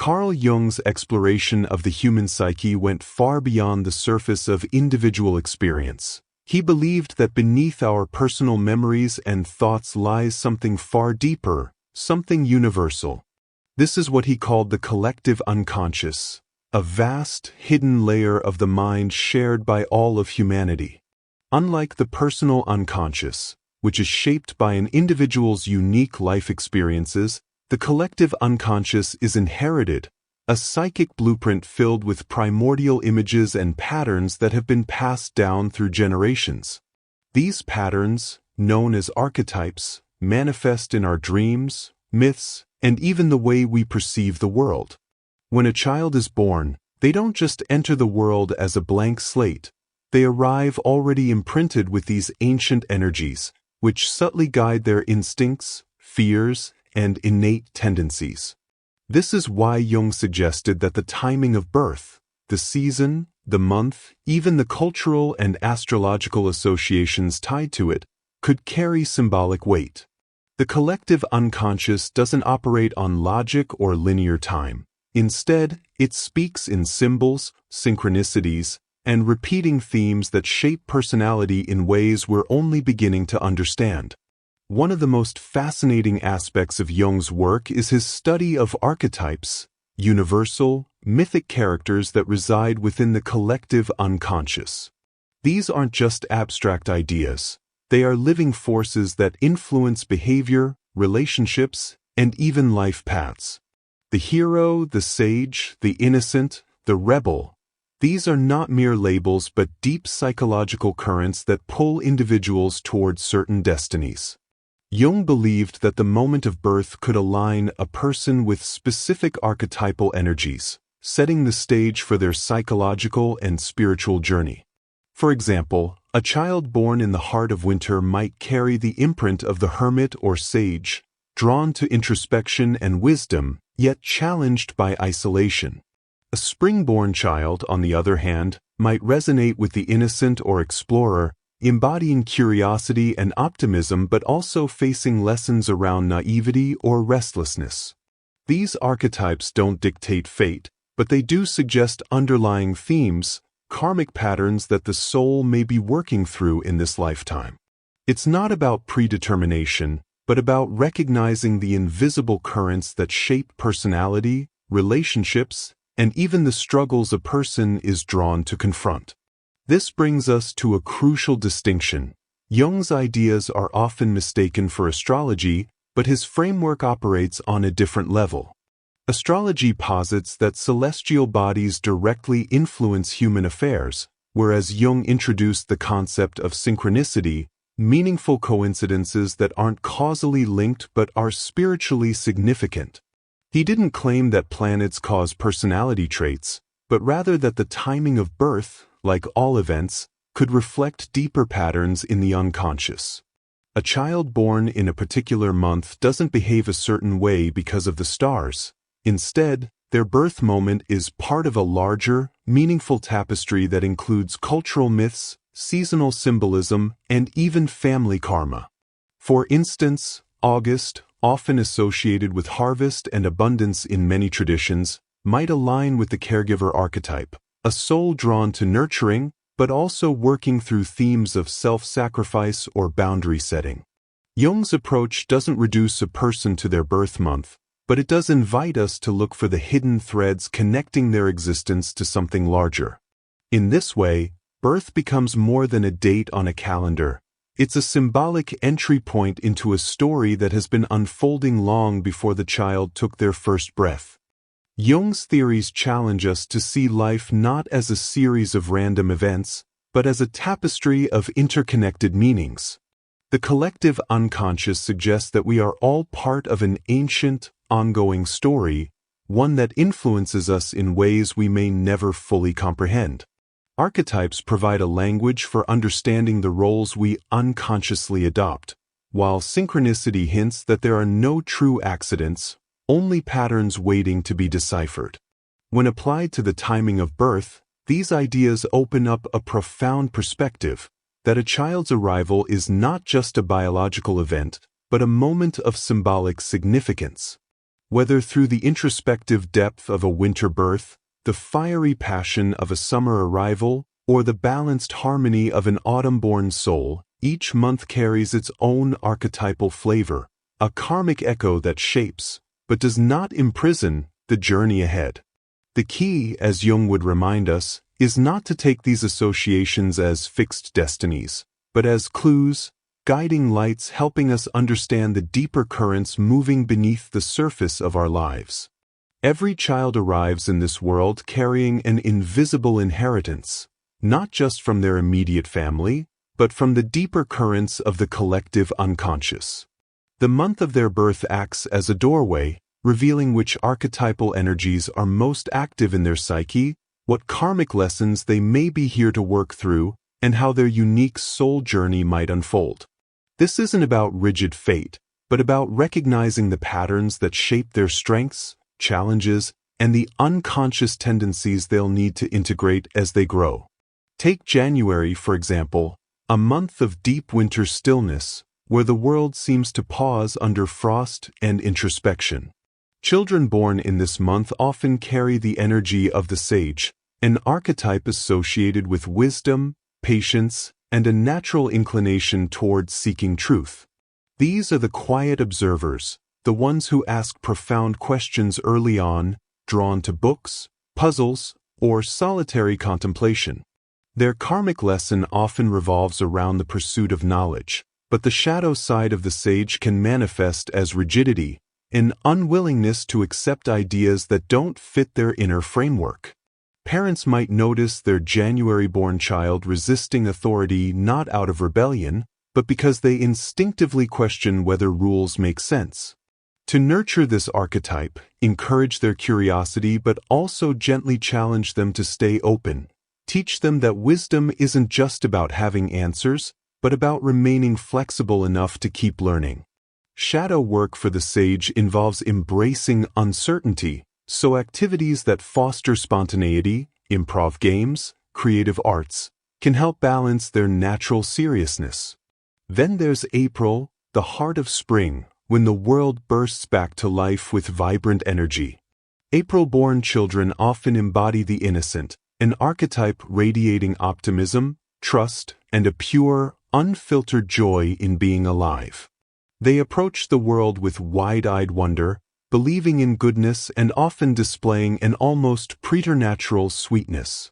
Carl Jung's exploration of the human psyche went far beyond the surface of individual experience. He believed that beneath our personal memories and thoughts lies something far deeper, something universal. This is what he called the collective unconscious, a vast, hidden layer of the mind shared by all of humanity. Unlike the personal unconscious, which is shaped by an individual's unique life experiences, the collective unconscious is inherited, a psychic blueprint filled with primordial images and patterns that have been passed down through generations. These patterns, known as archetypes, manifest in our dreams, myths, and even the way we perceive the world. When a child is born, they don't just enter the world as a blank slate. They arrive already imprinted with these ancient energies, which subtly guide their instincts, fears, and innate tendencies. This is why Jung suggested that the timing of birth, the season, the month, even the cultural and astrological associations tied to it, could carry symbolic weight. The collective unconscious doesn't operate on logic or linear time. Instead, it speaks in symbols, synchronicities, and repeating themes that shape personality in ways we're only beginning to understand. One of the most fascinating aspects of Jung's work is his study of archetypes, universal, mythic characters that reside within the collective unconscious. These aren't just abstract ideas. They are living forces that influence behavior, relationships, and even life paths. The hero, the sage, the innocent, the rebel. These are not mere labels but deep psychological currents that pull individuals toward certain destinies. Jung believed that the moment of birth could align a person with specific archetypal energies, setting the stage for their psychological and spiritual journey. For example, a child born in the heart of winter might carry the imprint of the hermit or sage, drawn to introspection and wisdom, yet challenged by isolation. A spring-born child, on the other hand, might resonate with the innocent or explorer, embodying curiosity and optimism but also facing lessons around naivety or restlessness. These archetypes don't dictate fate, but they do suggest underlying themes, karmic patterns that the soul may be working through in this lifetime. It's not about predetermination, but about recognizing the invisible currents that shape personality, relationships, and even the struggles a person is drawn to confront. This brings us to a crucial distinction. Jung's ideas are often mistaken for astrology, but his framework operates on a different level. Astrology posits that celestial bodies directly influence human affairs, whereas Jung introduced the concept of synchronicity, meaningful coincidences that aren't causally linked but are spiritually significant. He didn't claim that planets cause personality traits, but rather that the timing of birth, like all events, could reflect deeper patterns in the unconscious. A child born in a particular month doesn't behave a certain way because of the stars. Instead, their birth moment is part of a larger, meaningful tapestry that includes cultural myths, seasonal symbolism, and even family karma. For instance, August, often associated with harvest and abundance in many traditions, might align with the caregiver archetype, a soul drawn to nurturing, but also working through themes of self-sacrifice or boundary setting. Jung's approach doesn't reduce a person to their birth month, but it does invite us to look for the hidden threads connecting their existence to something larger. In this way, birth becomes more than a date on a calendar. It's a symbolic entry point into a story that has been unfolding long before the child took their first breath. Jung's theories challenge us to see life not as a series of random events, but as a tapestry of interconnected meanings. The collective unconscious suggests that we are all part of an ancient, ongoing story, one that influences us in ways we may never fully comprehend. Archetypes provide a language for understanding the roles we unconsciously adopt, while synchronicity hints that there are no true accidents, only patterns waiting to be deciphered. When applied to the timing of birth, these ideas open up a profound perspective that a child's arrival is not just a biological event, but a moment of symbolic significance. Whether through the introspective depth of a winter birth, the fiery passion of a summer arrival, or the balanced harmony of an autumn-born soul, each month carries its own archetypal flavor, a karmic echo that shapes, but does not imprison, the journey ahead. The key, as Jung would remind us, is not to take these associations as fixed destinies, but as clues, guiding lights helping us understand the deeper currents moving beneath the surface of our lives. Every child arrives in this world carrying an invisible inheritance, not just from their immediate family, but from the deeper currents of the collective unconscious. The month of their birth acts as a doorway, revealing which archetypal energies are most active in their psyche, what karmic lessons they may be here to work through, and how their unique soul journey might unfold. This isn't about rigid fate, but about recognizing the patterns that shape their strengths, challenges, and the unconscious tendencies they'll need to integrate as they grow. Take January, for example, a month of deep winter stillness, where the world seems to pause under frost and introspection. Children born in this month often carry the energy of the sage, an archetype associated with wisdom, patience, and a natural inclination towards seeking truth. These are the quiet observers, the ones who ask profound questions early on, drawn to books, puzzles, or solitary contemplation. Their karmic lesson often revolves around the pursuit of knowledge, but the shadow side of the sage can manifest as rigidity, an unwillingness to accept ideas that don't fit their inner framework. Parents might notice their January-born child resisting authority not out of rebellion, but because they instinctively question whether rules make sense. To nurture this archetype, encourage their curiosity but also gently challenge them to stay open. Teach them that wisdom isn't just about having answers, but about remaining flexible enough to keep learning. Shadow work for the sage involves embracing uncertainty, so activities that foster spontaneity, improv games, creative arts, can help balance their natural seriousness. Then there's April, the heart of spring, when the world bursts back to life with vibrant energy. April-born children often embody the innocent, an archetype radiating optimism, trust, and a pure, unfiltered joy in being alive. They approach the world with wide-eyed wonder, believing in goodness and often displaying an almost preternatural sweetness.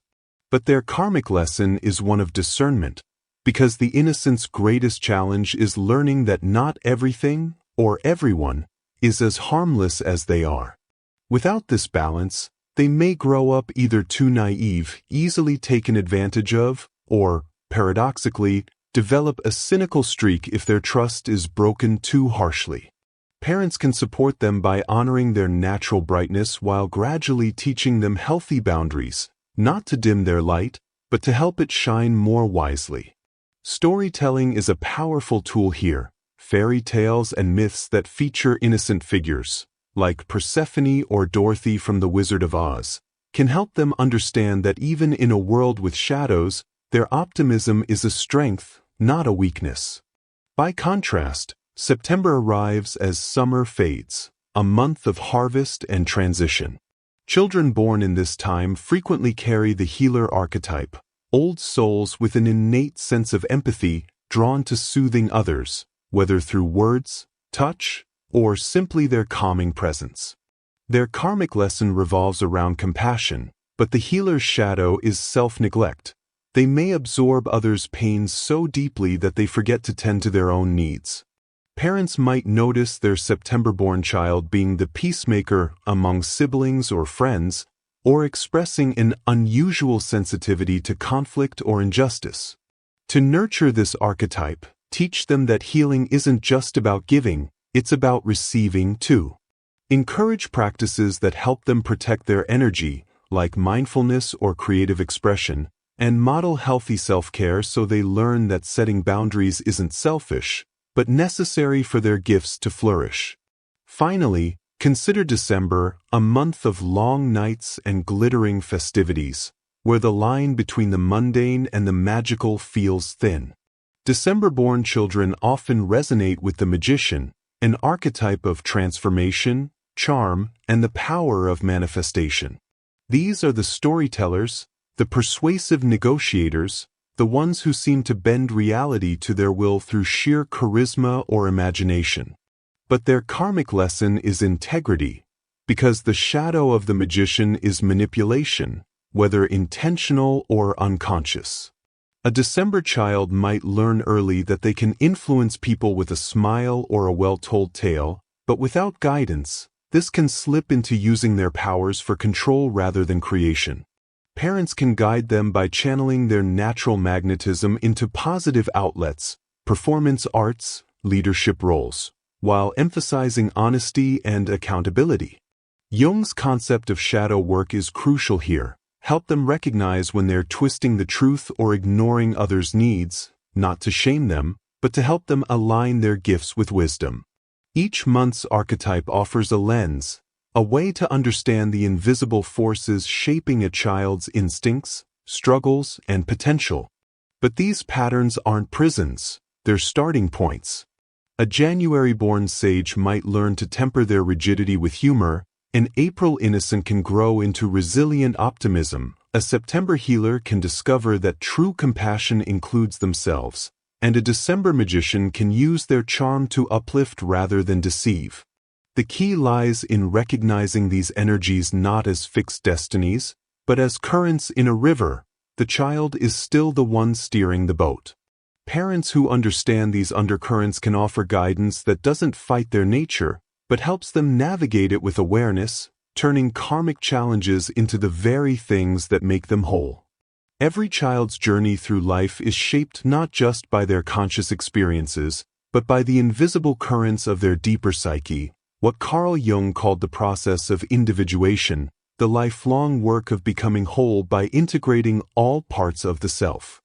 But their karmic lesson is one of discernment, because the innocent's greatest challenge is learning that not everything, or everyone, is as harmless as they are. Without this balance, they may grow up either too naive, easily taken advantage of, or, paradoxically, develop a cynical streak if their trust is broken too harshly. Parents can support them by honoring their natural brightness while gradually teaching them healthy boundaries, not to dim their light, but to help it shine more wisely. Storytelling is a powerful tool here. Fairy tales and myths that feature innocent figures, like Persephone or Dorothy from The Wizard of Oz, can help them understand that even in a world with shadows, their optimism is a strength, not a weakness. By contrast, September arrives as summer fades, a month of harvest and transition. Children born in this time frequently carry the healer archetype, old souls with an innate sense of empathy drawn to soothing others, whether through words, touch, or simply their calming presence. Their karmic lesson revolves around compassion, but the healer's shadow is self-neglect. They may absorb others' pains so deeply that they forget to tend to their own needs. Parents might notice their September-born child being the peacemaker among siblings or friends, or expressing an unusual sensitivity to conflict or injustice. To nurture this archetype, teach them that healing isn't just about giving, it's about receiving too. Encourage practices that help them protect their energy, like mindfulness or creative expression, and model healthy self-care so they learn that setting boundaries isn't selfish, but necessary for their gifts to flourish. Finally, consider December, a month of long nights and glittering festivities, where the line between the mundane and the magical feels thin. December-born children often resonate with the magician, an archetype of transformation, charm, and the power of manifestation. These are the storytellers, the persuasive negotiators, the ones who seem to bend reality to their will through sheer charisma or imagination. But their karmic lesson is integrity, because the shadow of the magician is manipulation, whether intentional or unconscious. A December child might learn early that they can influence people with a smile or a well-told tale, but without guidance, this can slip into using their powers for control rather than creation. Parents can guide them by channeling their natural magnetism into positive outlets, performance arts, leadership roles, while emphasizing honesty and accountability. Jung's concept of shadow work is crucial here. Help them recognize when they're twisting the truth or ignoring others' needs, not to shame them, but to help them align their gifts with wisdom. Each month's archetype offers a lens, a way to understand the invisible forces shaping a child's instincts, struggles, and potential. But these patterns aren't prisons, they're starting points. A January-born sage might learn to temper their rigidity with humor. An April innocent can grow into resilient optimism. A September healer can discover that true compassion includes themselves. And a December magician can use their charm to uplift rather than deceive. The key lies in recognizing these energies not as fixed destinies, but as currents in a river. The child is still the one steering the boat. Parents who understand these undercurrents can offer guidance that doesn't fight their nature, but helps them navigate it with awareness, turning karmic challenges into the very things that make them whole. Every child's journey through life is shaped not just by their conscious experiences, but by the invisible currents of their deeper psyche, what Carl Jung called the process of individuation, the lifelong work of becoming whole by integrating all parts of the self.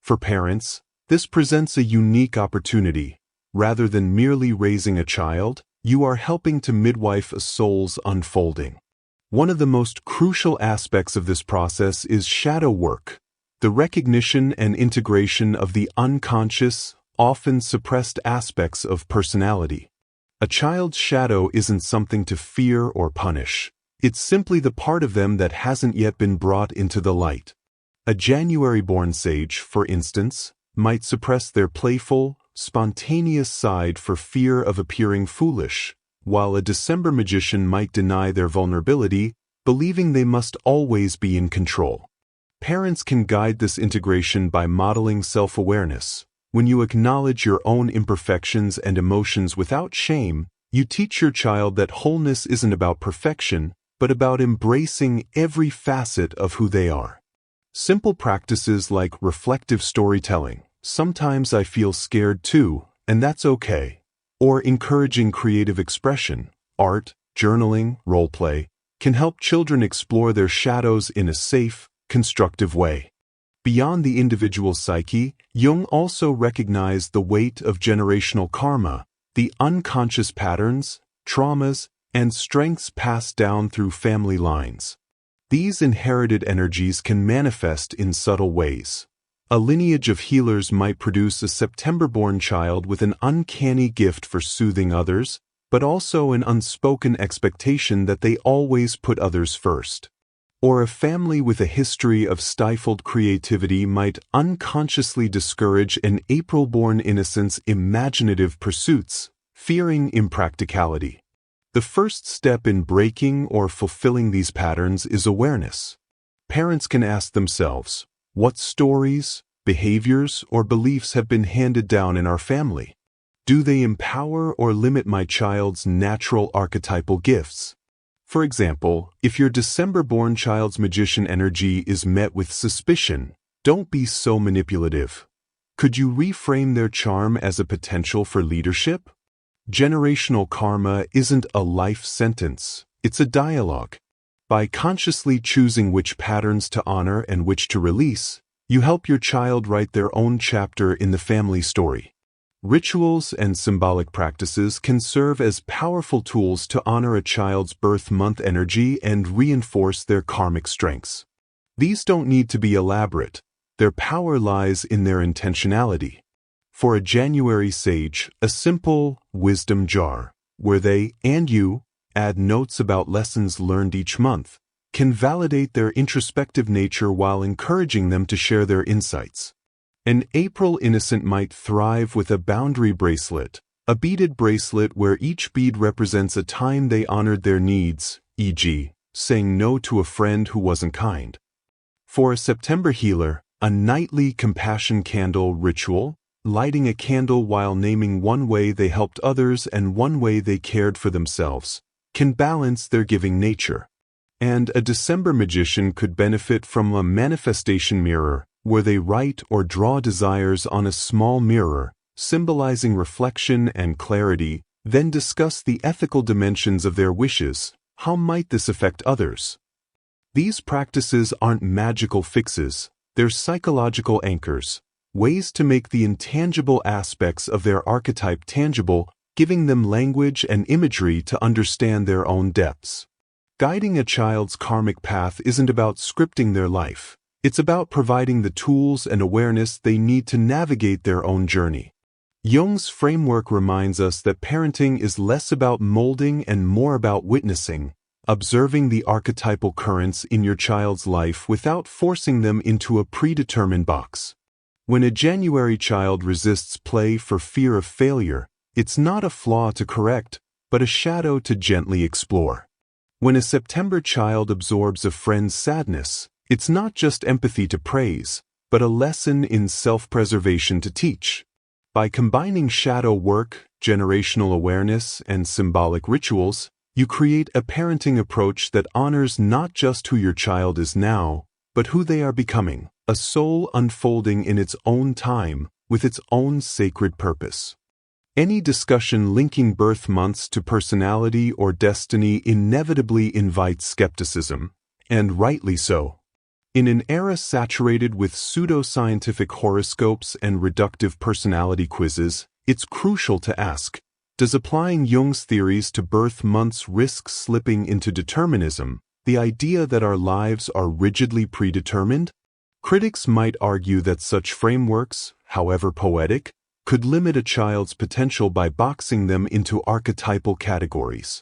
For parents, this presents a unique opportunity. Rather than merely raising a child, you are helping to midwife a soul's unfolding. One of the most crucial aspects of this process is shadow work, the recognition and integration of the unconscious, often suppressed aspects of personality. A child's shadow isn't something to fear or punish. It's simply the part of them that hasn't yet been brought into the light. A January-born sage, for instance, might suppress their playful, spontaneous side for fear of appearing foolish, while a December magician might deny their vulnerability, believing they must always be in control. Parents can guide this integration by modeling self-awareness. When you acknowledge your own imperfections and emotions without shame, you teach your child that wholeness isn't about perfection, but about embracing every facet of who they are. Simple practices like reflective storytelling, "Sometimes I feel scared too, and that's okay," or encouraging creative expression, art, journaling, roleplay, can help children explore their shadows in a safe, constructive way. Beyond the individual psyche, Jung also recognized the weight of generational karma, the unconscious patterns, traumas, and strengths passed down through family lines. These inherited energies can manifest in subtle ways. A lineage of healers might produce a September-born child with an uncanny gift for soothing others, but also an unspoken expectation that they always put others first. Or a family with a history of stifled creativity might unconsciously discourage an April-born innocent's imaginative pursuits, fearing impracticality. The first step in breaking or fulfilling these patterns is awareness. Parents can ask themselves, what stories, behaviors, or beliefs have been handed down in our family? Do they empower or limit my child's natural archetypal gifts? For example, if your December-born child's magician energy is met with suspicion, don't be so manipulative. Could you reframe their charm as a potential for leadership? Generational karma isn't a life sentence, it's a dialogue. By consciously choosing which patterns to honor and which to release, you help your child write their own chapter in the family story. Rituals and symbolic practices can serve as powerful tools to honor a child's birth month energy and reinforce their karmic strengths. These don't need to be elaborate. Their power lies in their intentionality. For a January sage, a simple wisdom jar, where they and you add notes about lessons learned each month, can validate their introspective nature while encouraging them to share their insights. An April innocent might thrive with a boundary bracelet, a beaded bracelet where each bead represents a time they honored their needs, e.g., saying no to a friend who wasn't kind. For a September healer, a nightly compassion candle ritual, lighting a candle while naming one way they helped others and one way they cared for themselves, can balance their giving nature. And a December magician could benefit from a manifestation mirror, where they write or draw desires on a small mirror, symbolizing reflection and clarity, then discuss the ethical dimensions of their wishes. How might this affect others? These practices aren't magical fixes, they're psychological anchors, ways to make the intangible aspects of their archetype tangible, giving them language and imagery to understand their own depths. Guiding a child's karmic path isn't about scripting their life. It's about providing the tools and awareness they need to navigate their own journey. Jung's framework reminds us that parenting is less about molding and more about witnessing, observing the archetypal currents in your child's life without forcing them into a predetermined box. When a January child resists play for fear of failure, it's not a flaw to correct, but a shadow to gently explore. When a September child absorbs a friend's sadness, it's not just empathy to praise, but a lesson in self-preservation to teach. By combining shadow work, generational awareness, and symbolic rituals, you create a parenting approach that honors not just who your child is now, but who they are becoming, a soul unfolding in its own time, with its own sacred purpose. Any discussion linking birth months to personality or destiny inevitably invites skepticism, and rightly so. In an era saturated with pseudo-scientific horoscopes and reductive personality quizzes, it's crucial to ask, does applying Jung's theories to birth months risk slipping into determinism, the idea that our lives are rigidly predetermined? Critics might argue that such frameworks, however poetic, could limit a child's potential by boxing them into archetypal categories.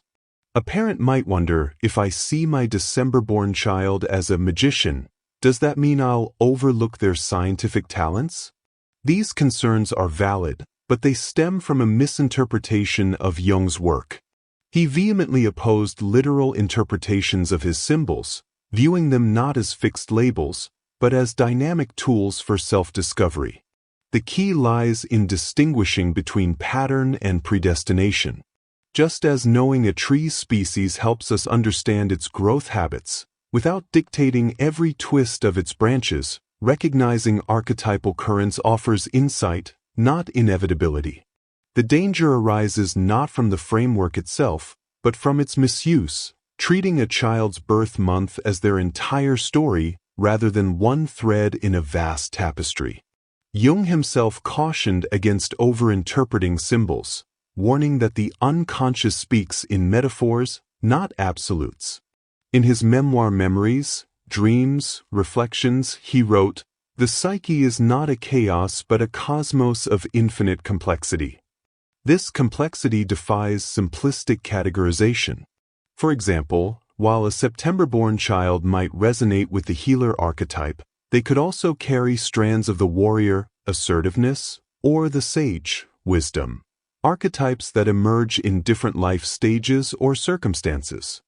A parent might wonder, if I see my December-born child as a magician, does that mean I'll overlook their scientific talents? These concerns are valid, but they stem from a misinterpretation of Jung's work. He vehemently opposed literal interpretations of his symbols, viewing them not as fixed labels, but as dynamic tools for self-discovery. The key lies in distinguishing between pattern and predestination. Just as knowing a tree's species helps us understand its growth habits, without dictating every twist of its branches, recognizing archetypal currents offers insight, not inevitability. The danger arises not from the framework itself, but from its misuse, treating a child's birth month as their entire story rather than one thread in a vast tapestry. Jung himself cautioned against overinterpreting symbols, warning that the unconscious speaks in metaphors, not absolutes. In his memoir Memories, Dreams, Reflections, he wrote, "The psyche is not a chaos but a cosmos of infinite complexity." This complexity defies simplistic categorization. For example, while a September-born child might resonate with the healer archetype, they could also carry strands of the warrior, assertiveness, or the sage, wisdom, archetypes that emerge in different life stages or circumstances.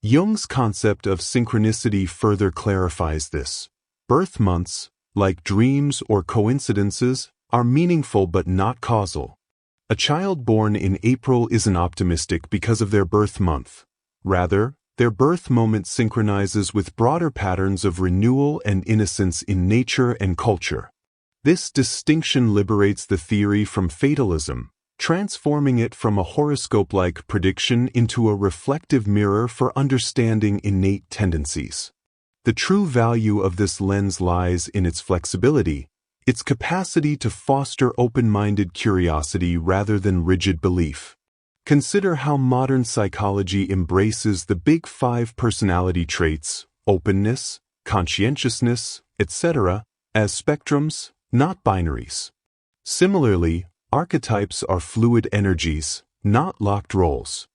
Jung's concept of synchronicity further clarifies this. Birth months, like dreams or coincidences, are meaningful but not causal. A child born in April isn't optimistic because of their birth month. Rather, their birth moment synchronizes with broader patterns of renewal and innocence in nature and culture. This distinction liberates the theory from fatalism, transforming it from a horoscope-like prediction into a reflective mirror for understanding innate tendencies. The true value of this lens lies in its flexibility, its capacity to foster open-minded curiosity rather than rigid belief. Consider how modern psychology embraces the big five personality traits, openness, conscientiousness, etc., as spectrums, not binaries. Similarly, archetypes are fluid energies, not locked roles.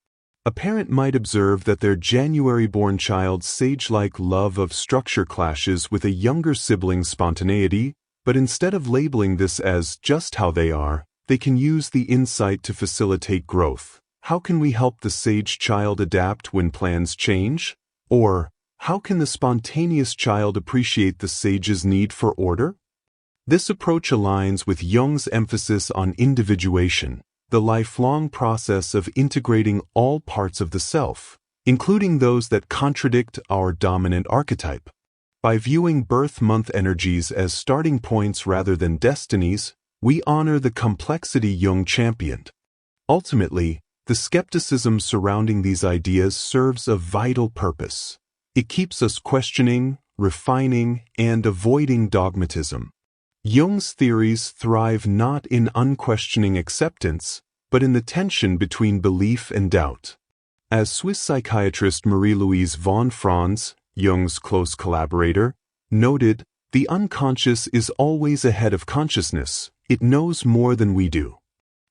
A parent might observe that their January-born child's sage-like love of structure clashes with a younger sibling's spontaneity, but instead of labeling this as just how they are, they can use the insight to facilitate growth. How can we help the sage child adapt when plans change? Or, how can the spontaneous child appreciate the sage's need for order? This approach aligns with Jung's emphasis on individuation, the lifelong process of integrating all parts of the self, including those that contradict our dominant archetype. By viewing birth month energies as starting points rather than destinies, we honor the complexity Jung championed. Ultimately, the skepticism surrounding these ideas serves a vital purpose. It keeps us questioning, refining, and avoiding dogmatism. Jung's theories thrive not in unquestioning acceptance, but in the tension between belief and doubt. As Swiss psychiatrist Marie-Louise von Franz, Jung's close collaborator, noted, the unconscious is always ahead of consciousness. It knows more than we do.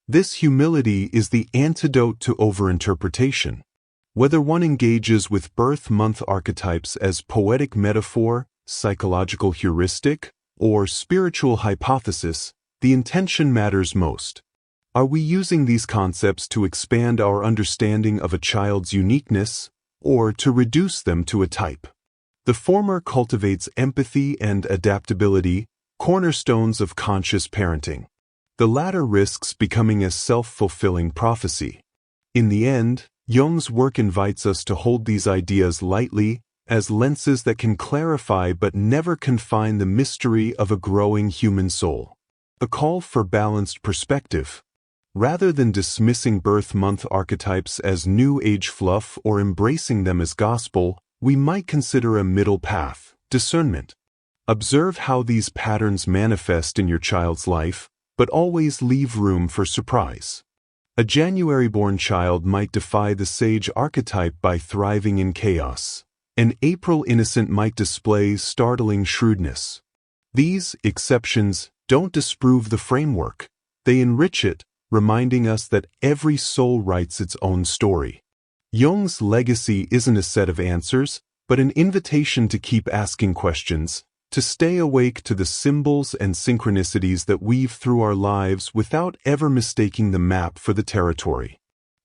This humility is the antidote to overinterpretation. Whether one engages with birth month archetypes as poetic metaphor, psychological heuristic, or spiritual hypothesis, the intention matters most. Are we using these concepts to expand our understanding of a child's uniqueness, or to reduce them to a type? The former cultivates empathy and adaptability, cornerstones of conscious parenting. The latter risks becoming a self-fulfilling prophecy. In the end, Jung's work invites us to hold these ideas lightly, as lenses that can clarify but never confine the mystery of a growing human soul. A call for balanced perspective. Rather than dismissing birth month archetypes as new age fluff or embracing them as gospel, we might consider a middle path, discernment. Observe how these patterns manifest in your child's life, but always leave room for surprise. A January-born child might defy the sage archetype by thriving in chaos. An April innocent might display startling shrewdness. These exceptions don't disprove the framework. They enrich it, reminding us that every soul writes its own story. Jung's legacy isn't a set of answers, but an invitation to keep asking questions, to stay awake to the symbols and synchronicities that weave through our lives without ever mistaking the map for the territory.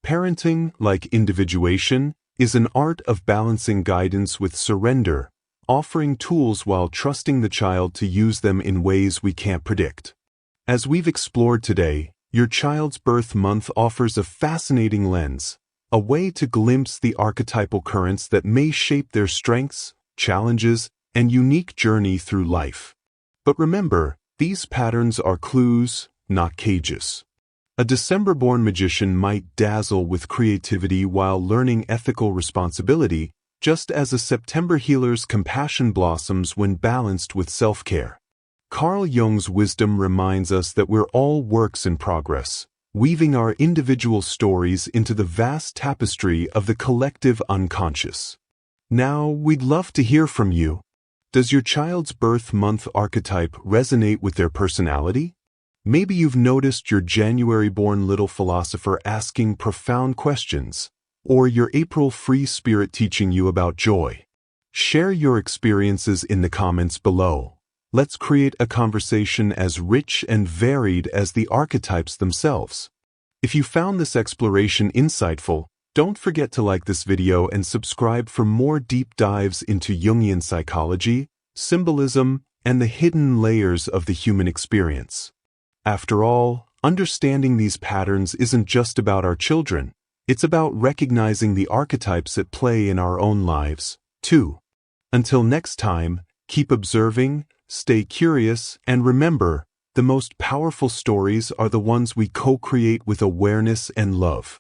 Parenting, like individuation, is an art of balancing guidance with surrender, offering tools while trusting the child to use them in ways we can't predict. As we've explored today, your child's birth month offers a fascinating lens, a way to glimpse the archetypal currents that may shape their strengths, challenges, and unique journey through life. But remember, these patterns are clues, not cages. A December-born magician might dazzle with creativity while learning ethical responsibility, just as a September healer's compassion blossoms when balanced with self-care. Carl Jung's wisdom reminds us that we're all works in progress, weaving our individual stories into the vast tapestry of the collective unconscious. Now, we'd love to hear from you. Does your child's birth month archetype resonate with their personality? Maybe you've noticed your January-born little philosopher asking profound questions, or your April free spirit teaching you about joy. Share your experiences in the comments below. Let's create a conversation as rich and varied as the archetypes themselves. If you found this exploration insightful, don't forget to like this video and subscribe for more deep dives into Jungian psychology, symbolism, and the hidden layers of the human experience. After all, understanding these patterns isn't just about our children, it's about recognizing the archetypes at play in our own lives, too. Until next time, keep observing, stay curious, and remember, the most powerful stories are the ones we co-create with awareness and love.